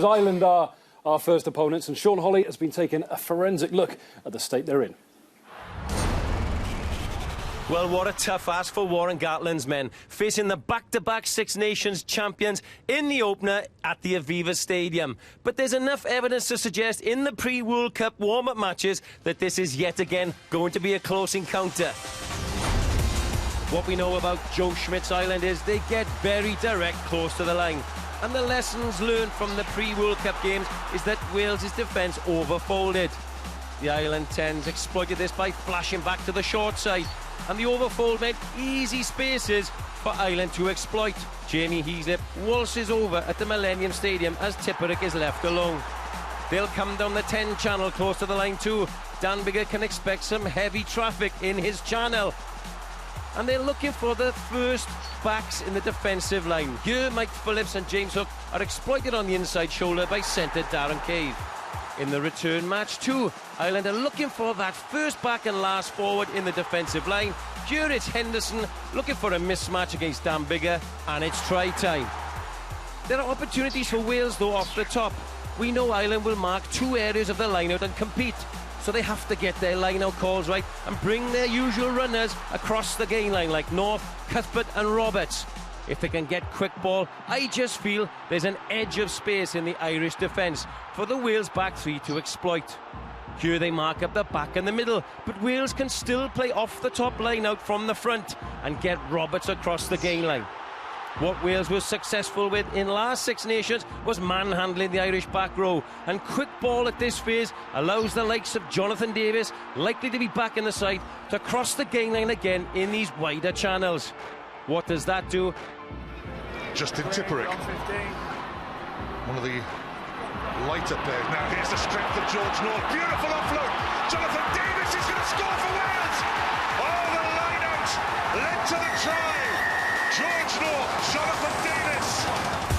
Ireland are our first opponents, and Sean Holley has been taking a forensic look at the state they're in. Well, what a tough ask for Warren Gatland's men, facing the back-to-back Six Nations champions in the opener at the Aviva Stadium. But there's enough evidence to suggest in the pre-World Cup warm-up matches that this is yet again going to be a close encounter. What we know about Joe Schmidt's Ireland is they get very direct close to the line. And the lessons learned from the pre-World Cup games is that Wales' defence overfolded. The Ireland 10s exploited this by flashing back to the short side, and the overfold made easy spaces for Ireland to exploit. Jamie Heaslip waltzes over at the Millennium Stadium as Tipperick is left alone. They'll come down the 10 channel close to the line too. Dan Biggar can expect some heavy traffic in his channel. And they're looking for the first backs in the defensive line. Here, Mike Phillips and James Hook are exploited on the inside shoulder by centre Darren Cave. In the return match too, Ireland are looking for that first back and last forward in the defensive line. Here it's Henderson looking for a mismatch against Dan Biggar, and it's try time. There are opportunities for Wales though off the top. We know Ireland will mark two areas of the line-out and compete, so they have to get their line-out calls right and bring their usual runners across the gain line like North, Cuthbert and Roberts. If they can get quick ball, I just feel there's an edge of space in the Irish defence for the Wales back three to exploit. Here they mark up the back and the middle, but Wales can still play off the top line out from the front and get Roberts across the gain line. What Wales was successful with in last Six Nations was manhandling the Irish back row, and quick ball at this phase allows the likes of Jonathan Davis, likely to be back in the side, to cross the gain line again in these wider channels. What does that do? Justin Tipperick, one of the lighter players. Now here's the strength of George North. Beautiful offload. Jonathan Davis is going to score for Wales. Oh, the line out led to the try. George North, Jonathan Davis.